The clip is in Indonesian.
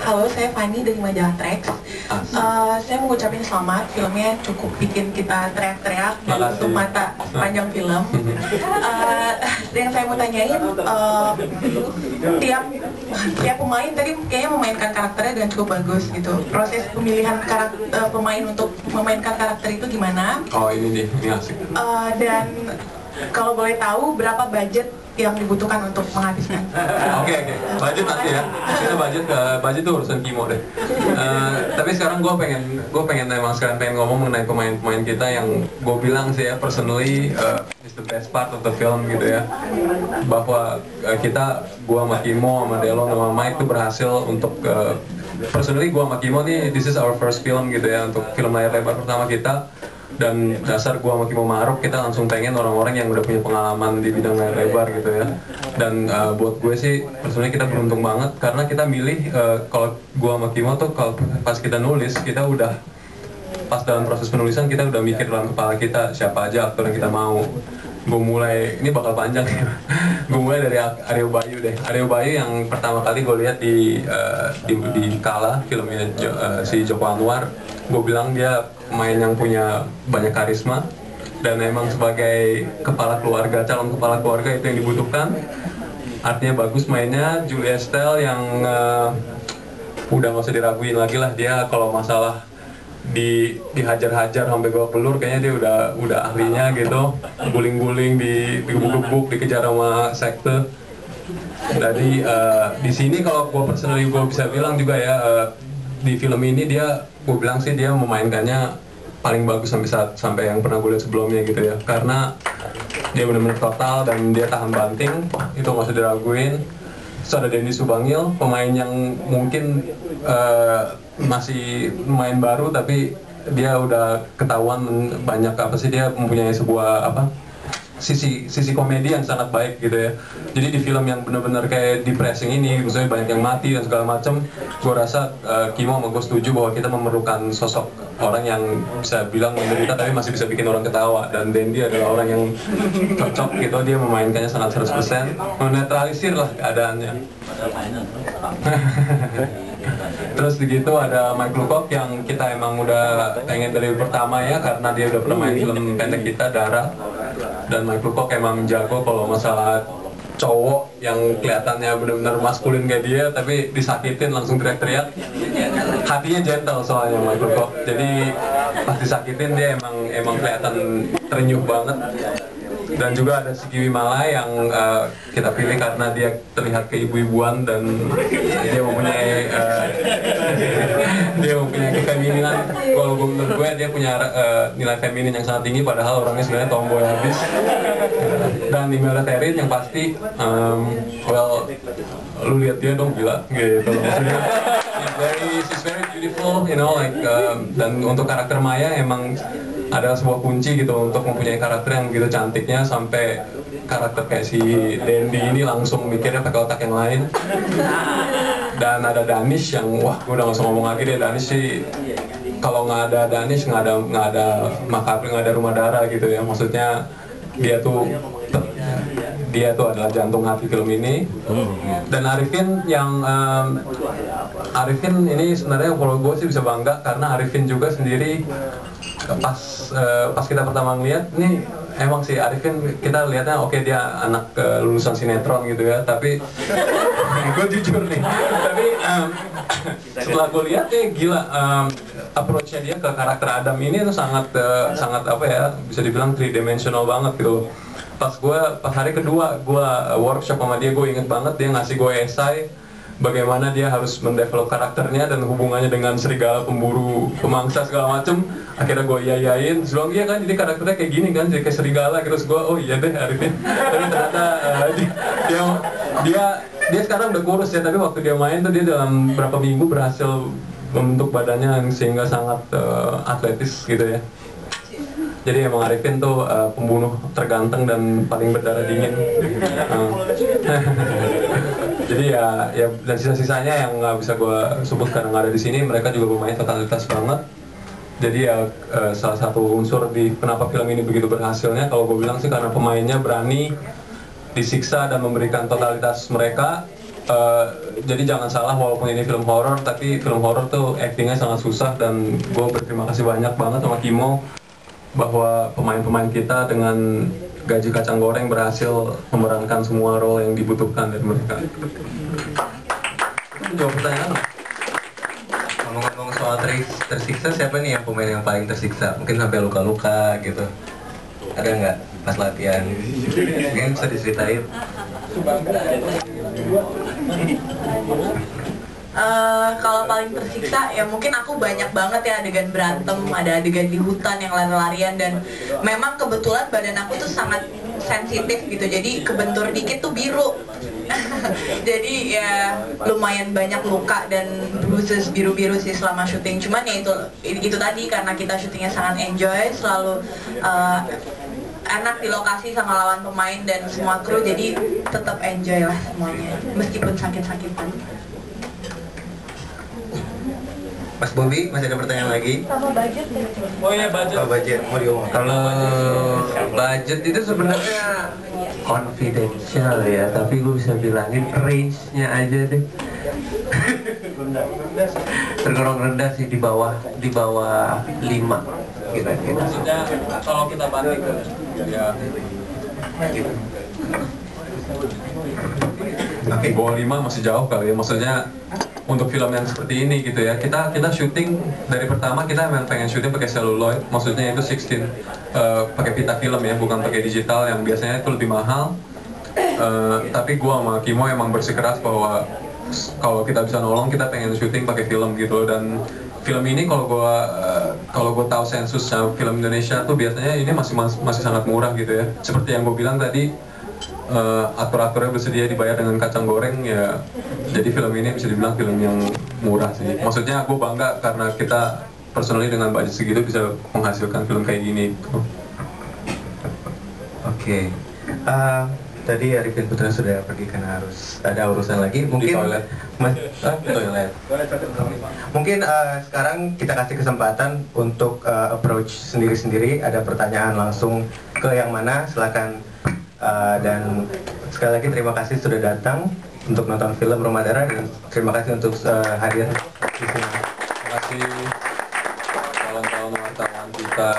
Halo, saya Fani dari majalah Trax. Saya mau ngucapin selamat, filmnya cukup bikin kita teriak-teriak dan tutup mata panjang film. Yang saya mau tanyain, tiap pemain tadi kayaknya memainkan karakternya dan cukup bagus gitu. Proses pemilihan pemain untuk memainkan karakter itu gimana? Oh ini asik. Dan kalau boleh tahu berapa budget yang dibutuhkan untuk menghabiskan? Oke. Budget nanti ya. Kita budget itu urusan Kimo deh. Tapi sekarang gue pengen emang sekarang pengen ngomong mengenai pemain-pemain kita yang gue bilang sih ya personally is the best part of the film gitu ya. Bahwa gue sama Kimo, sama Delo, sama Mike tuh berhasil untuk personally gue sama Kimo nih, this is our first film gitu ya, untuk film layar lebar pertama kita. Dan dasar gua sama Kimo Ma'ruf, kita langsung pengen orang-orang yang udah punya pengalaman di bidang layar lebar gitu ya. Dan buat gue sih, personally kita beruntung banget karena kita milih, kalau gua sama Kimo tuh kalau pas kita nulis, kita udah pas dalam proses penulisan kita udah mikir dalam kepala kita siapa aja aktor yang kita mau. Gue mulai, ini bakal panjang ya. Gue mulai dari Aryo Bayu deh. Aryo Bayu yang pertama kali gue lihat di Kala, filmnya si Joko Anwar. Gue bilang dia pemain yang punya banyak karisma dan emang sebagai calon kepala keluarga itu yang dibutuhkan. Artinya bagus mainnya. Julia Estelle yang udah gak usah diraguin lagi lah, dia kalau masalah dihajar-hajar sampai gawak pelur kayaknya dia udah ahlinya gitu. Guling-guling, digebuk-gebuk, dikejar sama sekte. Jadi di sini kalau gue personally gue bisa bilang juga ya, di film ini gue bilang sih dia memainkannya paling bagus sampai yang pernah gue lihat sebelumnya gitu ya, karena dia benar-benar total dan dia tahan banting, itu nggak usah diraguin. Terus ada Denny Subangil, pemain yang mungkin masih main baru tapi dia udah ketahuan banyak dia mempunyai sebuah sisi komedi yang sangat baik gitu ya. Jadi di film yang benar-benar kayak depressing ini, misalnya banyak yang mati dan segala macam, gue rasa Kimo sama gue setuju bahwa kita memerlukan sosok orang yang bisa bilang menderita tapi masih bisa bikin orang ketawa, dan Dendi adalah orang yang cocok gitu, dia memainkannya sangat 100%, menetralisir lah keadaannya. Terus begitu ada Mike Lucock yang kita emang udah pengen dari pertama ya, karena dia udah pernah main film pendek kita, Dara. Dan Mike Lucock emang jago kalau masalah cowok yang kelihatannya benar-benar maskulin kayak dia tapi disakitin langsung teriak-teriak. Hatinya gentle soalnya Mike Lucock, jadi pas disakitin dia emang kelihatan terenyuh banget. Dan juga ada Sigi Wimala yang kita pilih karena dia terlihat keibu-ibuan dan dia mempunyai kefemininan. Kalau menurut gue dia punya nilai feminin yang sangat tinggi, padahal orangnya sebenarnya tomboy habis. Dan Imelda Terin yang pasti, lu lihat dia dong, gila gitu. Maksudnya she's very beautiful, you know, like dan untuk karakter Maya emang adalah sebuah kunci gitu untuk mempunyai karakter yang begitu cantiknya, sampai karakter kayak si Dendi ini langsung mikirnya pakai otak yang lain. Dan ada Danish yang gue udah gak usah ngomong lagi deh. Danish sih, kalau nggak ada Danish nggak ada Makabri, nggak ada Rumah Dara gitu ya. Maksudnya dia tuh adalah jantung hati film ini. Dan Arifin Arifin ini sebenarnya kalau gue sih bisa bangga karena Arifin juga sendiri pas kita pertama ngeliat nih, emang sih Arifin kita lihatnya oke, dia anak lulusan sinetron gitu ya, tapi gue jujur nih, tapi setelah gue lihat gila, approach-nya dia ke karakter Adam ini tuh sangat bisa dibilang 3-dimensional banget gitu. Pas hari kedua gue workshop sama dia, gue inget banget dia ngasih gue esai bagaimana dia harus mendevelop karakternya dan hubungannya dengan serigala pemburu pemangsa segala macem. Akhirnya gue iyain, terus bilang iya kan, jadi karakternya kayak gini kan, jadi kayak serigala. Terus gue, oh iya deh Arifin. Tapi ternyata dia sekarang udah kurus ya, tapi waktu dia main tuh dia dalam berapa minggu berhasil membentuk badannya sehingga sangat atletis gitu ya. Jadi emang Arifin tuh pembunuh terganteng dan paling berdarah dingin. Jadi ya dan sisa-sisanya yang nggak bisa gue sebut karena nggak ada di sini, mereka juga bermain totalitas banget. Jadi ya salah satu unsur di kenapa film ini begitu berhasilnya, kalau gue bilang sih karena pemainnya berani disiksa dan memberikan totalitas mereka, Jadi jangan salah, walaupun ini film horor, tapi film horor tuh actingnya sangat susah, dan gue berterima kasih banyak banget sama Kimo bahwa pemain-pemain kita dengan gaji kacang goreng berhasil memerankan semua role yang dibutuhkan dari mereka. Jawab pertanyaan. Ngomong-ngomong soal tersiksa, siapa nih yang pemain yang paling tersiksa? Mungkin sampai luka-luka gitu. Ada nggak pas latihan? Mungkin bisa diceritain. Kalau paling tersiksa ya mungkin aku banyak banget ya adegan berantem, ada adegan di hutan yang lari-larian, dan memang kebetulan badan aku tuh sangat sensitif gitu, jadi kebentur dikit tuh biru. Jadi ya lumayan banyak luka dan bruises biru-biru sih selama syuting. Cuman ya itu tadi, karena kita syutingnya sangat enjoy, selalu enak di lokasi sama lawan pemain dan semua kru, jadi tetap enjoy lah semuanya meskipun sakit-sakitan. Mas Bobby, masih ada pertanyaan lagi? Sama budget? Oh iya, budget. Budget, mau diomong. Kalau budget itu sebenarnya confidential ya, tapi gue bisa bilangin range-nya aja deh. Tergolong rendah sih, di bawah 5 kira-kira. Maksudnya kalau kita banding ya Gitu. Oke, bawah 5 masih jauh kali ya, maksudnya untuk film yang seperti ini gitu ya. Kita syuting dari pertama, kita memang pengen syuting pakai celluloid, maksudnya itu 16 pakai pita film ya, bukan pakai digital yang biasanya itu lebih mahal. Tapi gua sama Kimo emang bersikeras bahwa kalau kita bisa nolong, kita pengen syuting pakai film gitu. Dan film ini kalau gua tahu sensusnya film Indonesia tuh biasanya ini masih sangat murah gitu ya. Seperti yang gua bilang tadi, aktor-aktornya bersedia dibayar dengan kacang goreng ya. Jadi film ini bisa dibilang film yang murah sih. Maksudnya aku bangga karena kita personally dengan budget segitu bisa menghasilkan film kayak gini. Oke. Tadi Arifin Putra sudah pergi karena harus ada urusan lagi. Mungkin Di toilet. Toilet. Mungkin sekarang kita kasih kesempatan untuk approach sendiri-sendiri. Ada pertanyaan langsung ke yang mana? Silakan. Dan sekali lagi terima kasih sudah datang untuk nonton film Romadara, dan terima kasih untuk hadir di sini. Terima kasih kawan-kawan wartawan kita.